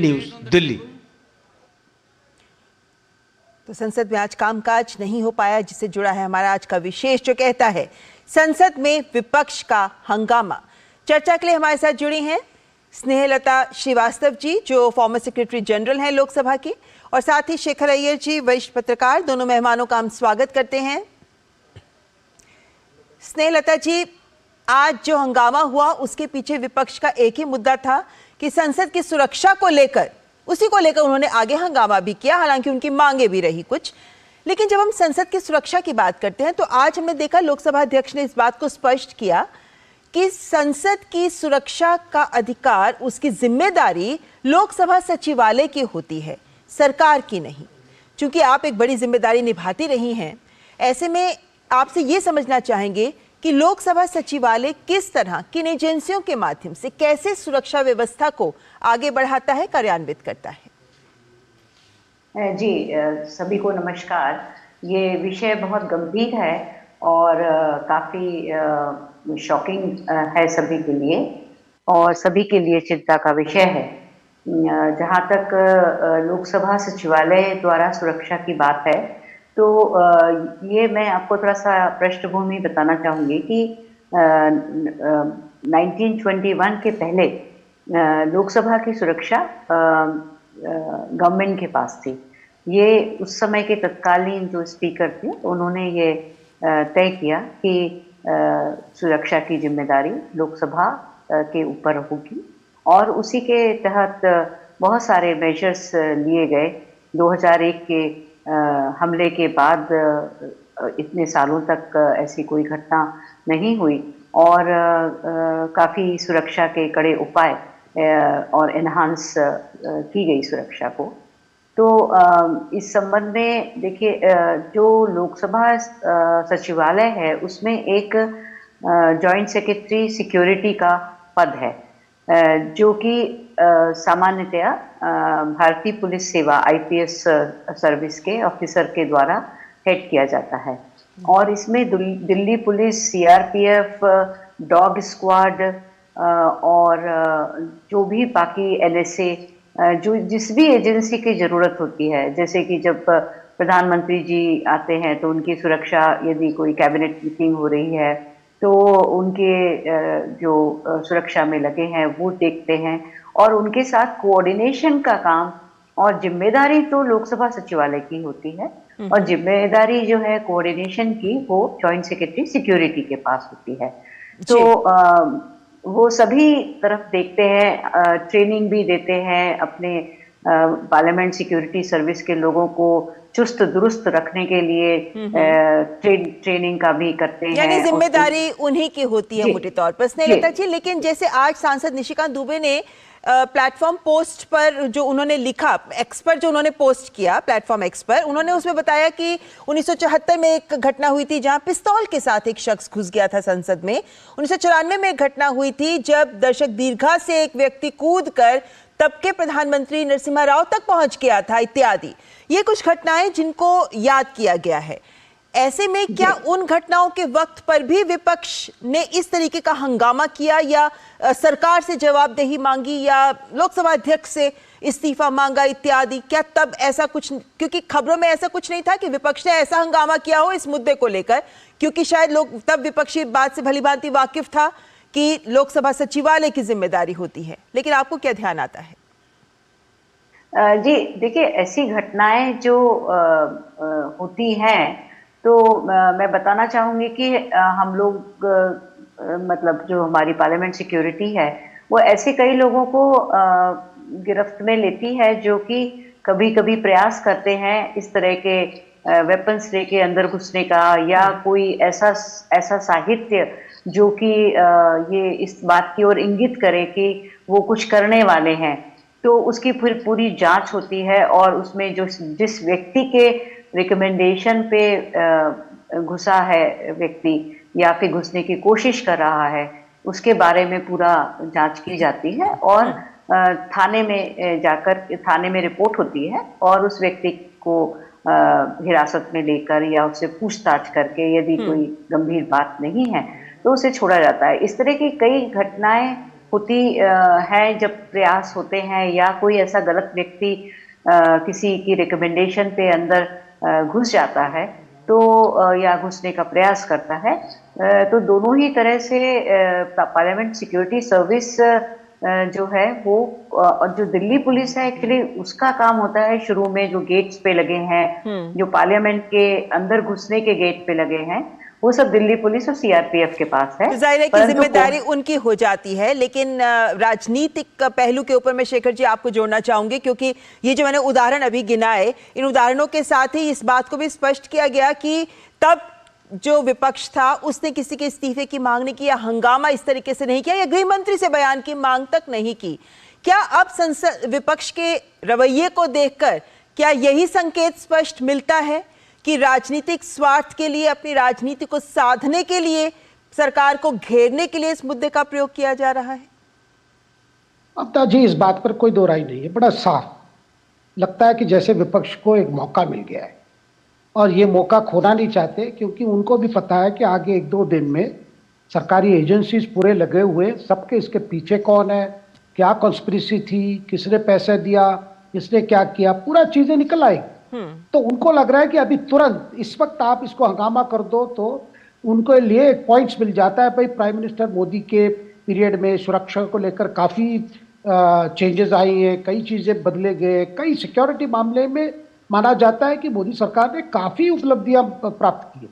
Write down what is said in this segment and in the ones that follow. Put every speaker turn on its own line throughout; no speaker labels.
News Delhi.
तो संसद में आज कामकाज नहीं हो पाया, जिससे जुड़ा है हमारा आज का विशेष, जो कहता है संसद में विपक्ष का हंगामा। चर्चा के लिए हमारे साथ जुड़ी हैं स्नेहलता श्रीवास्तव जी, जो फॉर्मर सेक्रेटरी जनरल हैं लोकसभा की, और साथ ही शेखर अय्यर जी, वरिष्ठ पत्रकार। दोनों मेहमानों का हम स्वागत करते हैं। स्नेहलता जी, आज जो हंगामा हुआ उसके पीछे विपक्ष का एक ही मुद्दा था कि संसद की सुरक्षा को लेकर, उसी को लेकर उन्होंने आगे हंगामा भी किया, हालांकि उनकी मांगे भी रही कुछ। लेकिन जब हम संसद की सुरक्षा की बात करते हैं तो आज हमने देखा लोकसभा अध्यक्ष ने इस बात को स्पष्ट किया कि संसद की सुरक्षा का अधिकार, उसकी जिम्मेदारी लोकसभा सचिवालय की होती है, सरकार की नहीं। चूंकि आप एक बड़ी जिम्मेदारी निभाती रही हैं, ऐसे में आपसे ये समझना चाहेंगे कि लोकसभा सचिवालय किस तरह, किन एजेंसियों के माध्यम से, कैसे सुरक्षा व्यवस्था को आगे बढ़ाता है, कार्यान्वित करता है।
जी, सभी को नमस्कार। ये विषय बहुत गंभीर है और काफ़ी शॉकिंग है सभी के लिए, और सभी के लिए चिंता का विषय है। जहाँ तक लोकसभा सचिवालय द्वारा सुरक्षा की बात है, तो ये मैं आपको थोड़ा सा पृष्ठभूमि बताना चाहूँगी कि 1921 के पहले लोकसभा की सुरक्षा गवर्नमेंट के पास थी। ये उस समय के तत्कालीन जो स्पीकर थे, उन्होंने ये तय किया कि सुरक्षा की जिम्मेदारी लोकसभा के ऊपर होगी, और उसी के तहत बहुत सारे मेजर्स लिए गए। 2001 के हमले के बाद इतने सालों तक ऐसी कोई घटना नहीं हुई, और काफ़ी सुरक्षा के कड़े उपाय और एनहांस की गई सुरक्षा को। तो इस संबंध में देखिए, जो लोकसभा सचिवालय है उसमें एक जॉइंट सेक्रेटरी सिक्योरिटी का पद है, जो कि सामान्यतया भारतीय पुलिस सेवा IPS सर्विस के ऑफिसर के द्वारा हेड किया जाता है। और इसमें Delhi police, CRPF, dog squad और जो भी बाकी NSA, जो जिस भी एजेंसी की ज़रूरत होती है, जैसे कि जब प्रधानमंत्री जी आते हैं तो उनकी सुरक्षा, यदि कोई कैबिनेट मीटिंग हो रही है तो उनके जो सुरक्षा में लगे हैं वो देखते हैं, और उनके साथ कोऑर्डिनेशन का काम और जिम्मेदारी तो लोकसभा सचिवालय की होती है, और जिम्मेदारी जो है कोऑर्डिनेशन की, वो जॉइंट सेक्रेटरी सिक्योरिटी के पास होती है। तो वो सभी तरफ देखते हैं, ट्रेनिंग भी देते हैं अपने पार्लियामेंट सिक्योरिटी सर्विस के लोगों को चुस्त दुरुस्त रखने के लिए, ट्रेनिंग का भी करते हैं,
यानी जिम्मेदारी उन्हीं की होती है मोटे तौर पर। स्नेहलता जी, लेकिन जैसे आज सांसद निशिकांत दुबे ने प्लेटफॉर्म पोस्ट पर जो उन्होंने लिखा, एक्स पर जो उन्होंने पोस्ट किया प्लेटफॉर्म एक्स पर, उन्होंने उसमें बताया कि 1974 में एक घटना हुई थी जहां पिस्तौल के साथ एक शख्स घुस गया था संसद में। 1994 में एक घटना हुई थी जब दर्शक दीर्घा से एक व्यक्ति कूद कर तब के प्रधानमंत्री नरसिम्हा राव तक पहुंच गया था, इत्यादि। ये कुछ घटनाएं जिनको याद किया गया है। ऐसे में क्या उन घटनाओं के वक्त पर भी विपक्ष ने इस तरीके का हंगामा किया, या सरकार से जवाबदेही मांगी, या लोकसभा अध्यक्ष से इस्तीफा मांगा इत्यादि? क्या तब ऐसा कुछ, क्योंकि खबरों में ऐसा कुछ नहीं था कि विपक्ष ने ऐसा हंगामा किया हो इस मुद्दे को लेकर, क्योंकि शायद लोग तब विपक्षी बात से भलीभांति वाकिफ था कि लोकसभा सचिवालय की जिम्मेदारी होती है। लेकिन आपको क्या ध्यान आता है?
जी देखिए, ऐसी घटनाएं जो होती हैं, तो मैं बताना चाहूँगी कि हम लोग मतलब जो हमारी पार्लियामेंट सिक्योरिटी है, वो ऐसे कई लोगों को गिरफ्त में लेती है जो कि कभी कभी प्रयास करते हैं इस तरह के वेपन्स लेके अंदर घुसने का, या कोई ऐसा साहित्य जो कि ये इस बात की ओर इंगित करे कि वो कुछ करने वाले हैं। तो उसकी फिर पूरी जांच होती है, और उसमें जो जिस व्यक्ति के रिकमेंडेशन पे घुसा है व्यक्ति, या फिर घुसने की कोशिश कर रहा है, उसके बारे में पूरा जांच की जाती है, और थाने में जाकर थाने में रिपोर्ट होती है, और उस व्यक्ति को हिरासत में लेकर या उससे पूछताछ करके, यदि कोई गंभीर बात नहीं है तो उसे छोड़ा जाता है। इस तरह की कई घटनाएं होती है जब प्रयास होते हैं या कोई ऐसा गलत व्यक्ति किसी की रिकमेंडेशन पे अंदर घुस जाता है तो या घुसने का प्रयास करता है तो दोनों ही तरह से पार्लियामेंट सिक्योरिटी सर्विस जो है वो और जो दिल्ली पुलिस है एक्चुअली उसका काम होता है शुरू में जो गेट्स पे लगे हैं जो पार्लियामेंट के अंदर घुसने के गेट पे लगे हैं वो सब दिल्ली पुलिस और सीआरपीएफ के पास है।
तो जाहिर है कि जिम्मेदारी उनकी हो जाती है, लेकिन राजनीतिक पहलू के ऊपर मैं शेखर जी आपको जोड़ना चाहूंगी, क्योंकि ये जो मैंने उदाहरण अभी गिनाए, इन उदाहरणों के साथ ही इस बात को भी स्पष्ट किया गया कि तब जो विपक्ष था उसने किसी के इस्तीफे की मांग नहीं की या हंगामा इस तरीके से नहीं किया या गृह मंत्री से बयान की मांग तक नहीं की। क्या अब संसद विपक्ष के रवैये को देखकर क्या यही संकेत स्पष्ट मिलता है कि राजनीतिक स्वार्थ के लिए, अपनी राजनीति को साधने के लिए, सरकार को घेरने के लिए इस मुद्दे का प्रयोग किया जा रहा है?
ममता जी, इस बात पर कोई दो राय नहीं है। बड़ा साफ लगता है कि जैसे विपक्ष को एक मौका मिल गया है और ये मौका खोना नहीं चाहते, क्योंकि उनको भी पता है कि आगे 1-2 दिन में सरकारी एजेंसीज पूरे लगे हुए, सबके इसके पीछे कौन है, क्या कॉन्स्पिरेसी थी, किसने पैसे दिया, किसने क्या किया, पूरा चीजें निकल आई। तो उनको लग रहा है कि अभी तुरंत इस वक्त आप इसको हंगामा कर दो तो उनको लिए एक पॉइंट्स मिल जाता है। भाई प्राइम मिनिस्टर मोदी के पीरियड में सुरक्षा को लेकर काफ़ी चेंजेस आई हैं, कई चीज़ें बदले गए, कई सिक्योरिटी मामले में माना जाता है कि मोदी सरकार ने काफ़ी उपलब्धियां प्राप्त की।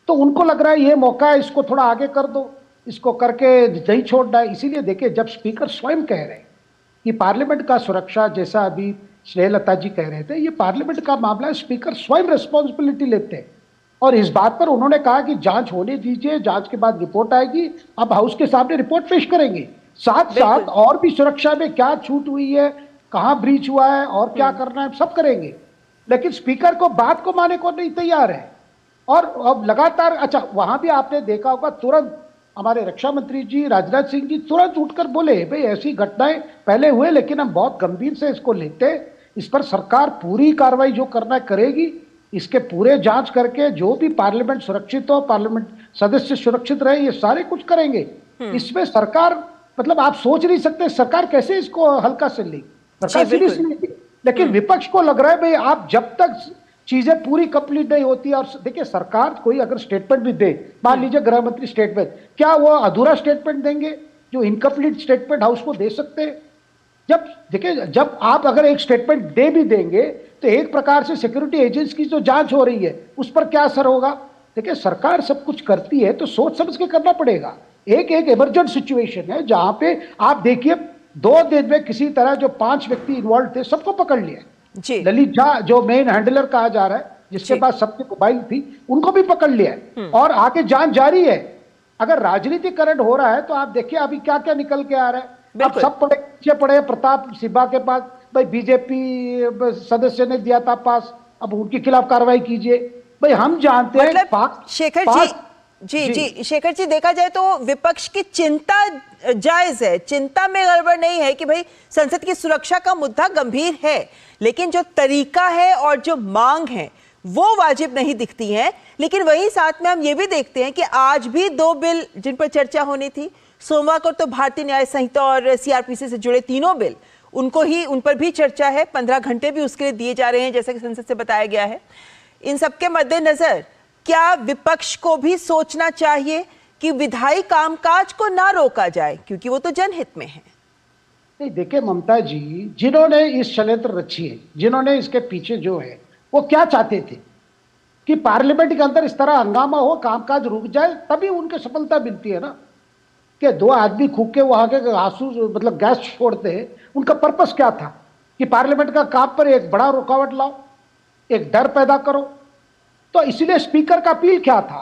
तो उनको लग रहा है ये मौका है, इसको थोड़ा आगे कर दो, इसको करके नहीं छोड़ना है। इसीलिए देखिए, जब स्पीकर स्वयं कह रहे हैं कि पार्लियामेंट का सुरक्षा, जैसा अभी स्नेहलता जी कह रहे थे, ये पार्लियामेंट का मामला है, स्पीकर स्वयं रिस्पॉन्सिबिलिटी लेते हैं। और इस बात पर उन्होंने कहा कि जांच होने दीजिए, जांच के बाद रिपोर्ट आएगी, अब हाउस के सामने रिपोर्ट पेश करेंगे। साथ साथ और भी सुरक्षा में क्या छूट हुई है, कहां ब्रीच हुआ है और क्या करना है, सब करेंगे। लेकिन स्पीकर को बात को मानने को नहीं तैयार है। और अब लगातार, अच्छा वहां भी आपने देखा होगा, तुरंत हमारे रक्षा मंत्री जी राजनाथ सिंह जी तुरंत उठकर बोले, भाई ऐसी घटनाएं पहले हुए लेकिन हम बहुत गंभीर से इसको लेते हैं, इस पर सरकार पूरी कार्रवाई जो करना करेगी, इसके पूरे जांच करके जो भी पार्लियामेंट सुरक्षित हो, पार्लियामेंट सदस्य सुरक्षित रहे, ये सारे कुछ करेंगे। इसमें सरकार, मतलब आप सोच नहीं सकते सरकार कैसे इसको हल्का से लेगी, सरकार सीरियस नहीं। लेकिन विपक्ष को लग रहा है भाई आप जब तक चीजें पूरी कंप्लीट नहीं होती, और देखिए सरकार कोई अगर स्टेटमेंट भी दे, मान लीजिए गृह मंत्री स्टेटमेंट, क्या वो अधूरा स्टेटमेंट देंगे जो इनकम्प्लीट स्टेटमेंट हाउस को दे सकते हैं? जब देखिए, जब आप अगर एक स्टेटमेंट दे भी देंगे तो एक प्रकार से सिक्योरिटी एजेंसी की जो जांच हो रही है उस पर क्या असर होगा? देखिए सरकार सब कुछ करती है तो सोच समझ के करना पड़ेगा। एक इमरजेंट सिचुएशन है जहां पे आप देखिए 2 दिन में किसी तरह जो 5 व्यक्ति इन्वॉल्व थे सबको पकड़ लिया जी। ललित झा जो मेन हैंडलर कहा जा रहा है, जिसके पास सबकी मोबाइल थी, उनको भी पकड़ लिया है और आगे जांच जारी है। अगर राजनीतिकरण हो रहा है तो आप देखिए अभी क्या क्या निकल के आ रहा है। अब सब पड़े प्रताप सिब्बा के पास, भाई बीजेपी सदस्य ने दिया था पास, अब उनके खिलाफ कार्रवाई कीजिए। भाई हम जानते हैं
शेखर जी शेखर जी, देखा जाए तो विपक्ष की चिंता जायज है, चिंता में गड़बड़ नहीं है कि भाई संसद की सुरक्षा का मुद्दा गंभीर है, लेकिन जो तरीका है और जो मांग है वो वाजिब नहीं दिखती है। लेकिन वही साथ में हम ये भी देखते हैं कि आज भी 2 बिल जिन पर चर्चा होनी थी, सोमवार को तो भारतीय न्याय संहिता और सीआरपीसी से जुड़े 3 बिल, उन पर भी चर्चा है, 15 घंटे भी उसके लिए दिए जा रहे हैं जैसा कि संसद से बताया गया है। इन सबके मद्देनजर क्या विपक्ष को भी सोचना चाहिए कि विधायी कामकाज को ना रोका जाए, क्योंकि वो तो जनहित में है?
नहीं देखिए ममता जी, जिन्होंने इस षड्यंत्र रची है, जिन्होंने इसके पीछे जो है, वो क्या चाहते थे कि पार्लियामेंट के अंदर इस तरह हंगामा हो, कामकाज रुक जाए, तभी उनकी सफलता मिलती है ना। कि 2 आदमी खूब के वहां के आंसू मतलब गैस छोड़ते हैं, उनका पर्पस क्या था कि पार्लियामेंट का काम पर एक बड़ा रुकावट लाओ, एक डर पैदा करो। तो इसलिए स्पीकर का अपील क्या था,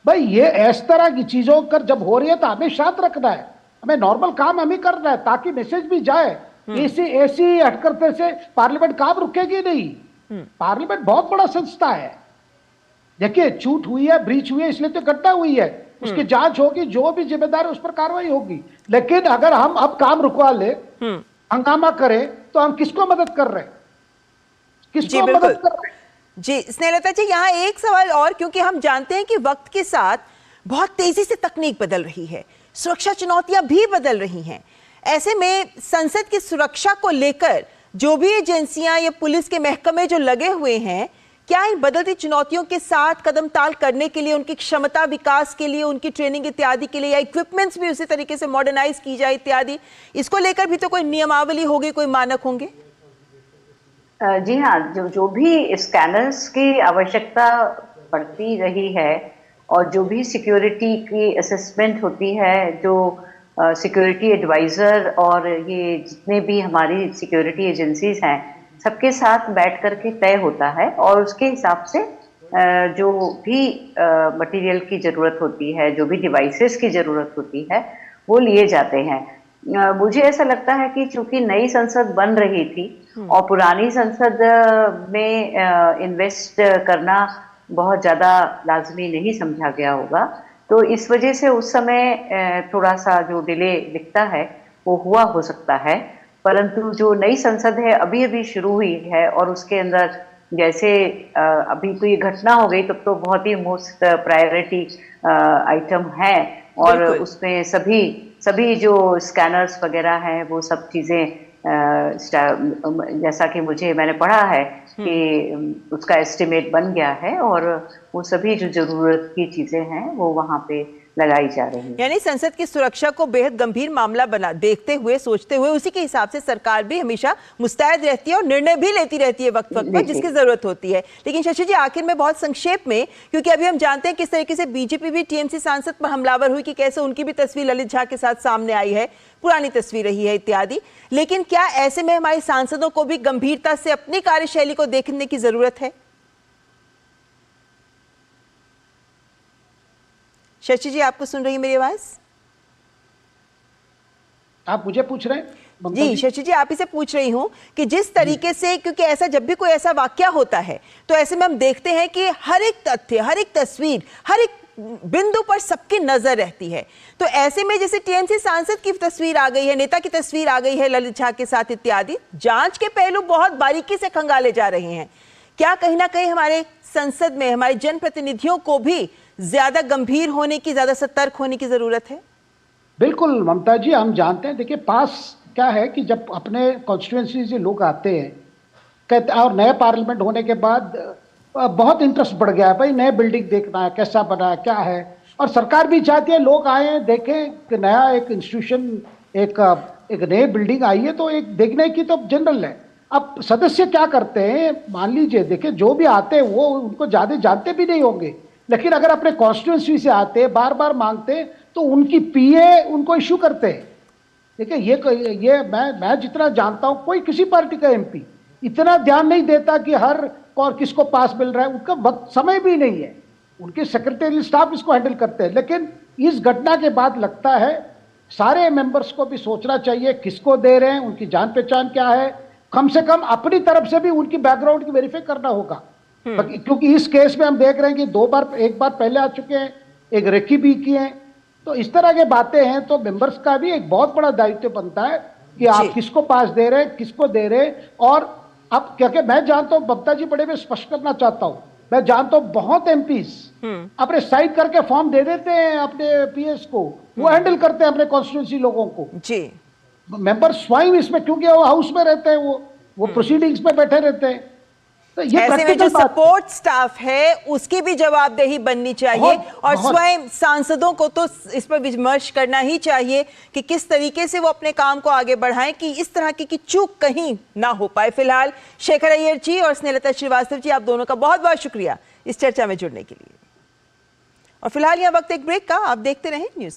भाई ये इस तरह की चीजों कर जब हो रही है तो हमें शांत रखना है, हमें नॉर्मल काम हमें करना है ताकि मैसेज भी जाए। ऐसी हटकरते से पार्लियामेंट काम रुकेगी नहीं। पार्लियामेंट बहुत बड़ा संस्था है। देखिए छूट हुई है, ब्रीच हुई है, इसलिए तो घटना हुई है, उसकी जांच होगी, जो भी जिम्मेदार है उस पर कार्रवाई होगी। लेकिन अगर हम अब काम रुकवा ले, हंगामा करें, तो हम किसको मदद कर रहे हैं, किसको मदद कर रहे हैं?
जी स्नेहलता जी, यहाँ एक सवाल और, क्योंकि हम जानते हैं कि वक्त के साथ बहुत तेजी से तकनीक बदल रही है, सुरक्षा चुनौतियां भी बदल रही हैं, ऐसे में संसद की सुरक्षा को लेकर जो भी एजेंसियां या पुलिस के महकमे जो लगे हुए हैं, क्या इन बदलती चुनौतियों के साथ कदम ताल करने के लिए, उनकी क्षमता विकास के लिए, उनकी ट्रेनिंग इत्यादि के लिए, या इक्विपमेंट्स भी उसी तरीके से मॉडर्नाइज की जाए इत्यादि, इसको लेकर भी तो कोई नियमावली होगी, कोई मानक होंगे?
जी हाँ, जो भी स्कैनर्स की आवश्यकता पड़ती रही है और जो भी सिक्योरिटी की असेसमेंट होती है, जो सिक्योरिटी एडवाइजर और ये जितने भी हमारी सिक्योरिटी एजेंसीज हैं, सबके साथ बैठ करके तय होता है और उसके हिसाब से जो भी मटेरियल की ज़रूरत होती है, जो भी डिवाइसेस की ज़रूरत होती है, वो लिए जाते हैं। मुझे ऐसा लगता है कि चूंकि नई संसद बन रही थी और पुरानी संसद में इन्वेस्ट करना बहुत ज़्यादा लाजमी नहीं समझा गया होगा, तो इस वजह से उस समय थोड़ा सा जो डिले दिखता है वो हुआ हो सकता है। परंतु जो नई संसद है अभी अभी शुरू हुई है और उसके अंदर जैसे अभी तो ये घटना हो गई, तब तो बहुत ही मोस्ट प्रायोरिटी आइटम है और उसमें सभी जो स्कैनर्स वगैरह हैं वो सब चीज़ें जैसा कि मैंने पढ़ा है कि उसका एस्टिमेट बन गया है और वो सभी जो जरूरत की चीजें हैं वो वहाँ पे लगाई जा रही है।
यानी संसद की सुरक्षा को बेहद गंभीर मामला बना देखते हुए, सोचते हुए, उसी के हिसाब से सरकार भी हमेशा मुस्तैद रहती है और निर्णय भी लेती रहती है वक्त वक्त पर जिसकी जरूरत होती है। लेकिन शशि जी, आखिर में बहुत संक्षेप में, क्योंकि अभी हम जानते हैं किस तरीके से बीजेपी भी टीएमसी सांसद पर हमलावर हुई, कि कैसे उनकी भी तस्वीर ललित झा के साथ सामने आई है, पुरानी तस्वीर रही है इत्यादि। लेकिन क्या ऐसे में हमारे सांसदों को भी गंभीरता से अपनी कार्यशैली को देखने की जरूरत है? शशि जी, आपको सुन रही है मेरी आवाज?
आप मुझे पूछ रहे हैं?
जी शशि जी, आप ही से पूछ रही हूं कि जिस तरीके से, क्योंकि ऐसा जब भी कोई ऐसा वाकया होता है तो ऐसे में हम देखते हैं कि हर एक तथ्य, हर एक तस्वीर, हर एक बिंदु पर सबकी नजर रहती है। तो ऐसे में जैसे टीएमसी सांसद की तस्वीर आ गई है, नेता की तस्वीर आ गई है ललित झा के साथ इत्यादि, जांच के पहलू बहुत बारीकी से खंगाले जा रहे हैं। क्या कहीं ना कहीं हमारे संसद में हमारे जनप्रतिनिधियों को भी ज्यादा गंभीर होने की, ज्यादा सतर्क होने की जरूरत है?
बिल्कुल ममता जी, हम जानते हैं। देखिए, पास क्या है कि जब अपने कॉन्स्टिट्यूएंसी से लोग आते हैं, कहते, और नए पार्लियामेंट होने के बाद बहुत इंटरेस्ट बढ़ गया है, भाई नए बिल्डिंग देखना है, कैसा बना है, क्या है, और सरकार भी चाहती है लोग आए देखें कि नया एक इंस्टीट्यूशन, एक नई बिल्डिंग आई है, तो एक देखने की तो जनरल है। अब सदस्य क्या करते हैं, मान लीजिए, देखिए जो भी आते हैं वो उनको ज़्यादा जानते भी नहीं होंगे, लेकिन अगर अपने कॉन्स्टिट्यूंसी से आते, बार बार मांगते, तो उनकी पीए उनको इशू करते हैं। देखिए, ये मैं जितना जानता हूं, कोई किसी पार्टी का एमपी इतना ध्यान नहीं देता कि हर और किसको पास मिल रहा है, उनका वक्त समय भी नहीं है, उनके सेक्रेटरी स्टाफ इसको हैंडल करते हैं। लेकिन इस घटना के बाद लगता है सारे मेंबर्स को भी सोचना चाहिए किसको दे रहे हैं, उनकी जान पहचान क्या है, कम से कम अपनी तरफ से भी उनकी बैकग्राउंड की वेरीफाई करना होगा। क्योंकि इस केस में हम देख रहे हैं कि एक बार पहले आ चुके हैं, एक रेकी भी किए हैं, तो इस तरह की बातें हैं। तो मेंबर्स का भी एक बहुत बड़ा दायित्व बनता है कि आप किसको पास दे रहे हैं, किसको दे रहे हैं। और अब क्योंकि मैं जानता हूं, बब्ता जी, बड़े में स्पष्ट करना चाहता हूं, मैं जानता हूं बहुत एमपीज अपने साइड करके फॉर्म दे देते हैं अपने पीएस को, वो हैंडल करते हैं अपने कॉन्स्टिट्यूंसी लोगों को जी। मेंबर स्वयं इसमें, क्योंकि वो हाउस में रहते हैं, वो प्रोसीडिंग्स में बैठे रहते हैं। तो ये
ऐसे में जो सपोर्ट स्टाफ है उसकी भी जवाबदेही बननी चाहिए और स्वयं सांसदों को तो इस पर विमर्श करना ही चाहिए कि किस तरीके से वो अपने काम को आगे बढ़ाएं कि इस तरह की चूक कहीं ना हो पाए। फिलहाल शेखर अय्यर जी और स्नेहलता श्रीवास्तव जी, आप दोनों का बहुत बहुत शुक्रिया इस चर्चा में जुड़ने के लिए। और फिलहाल यह वक्त एक ब्रेक का, आप देखते रहें न्यूज।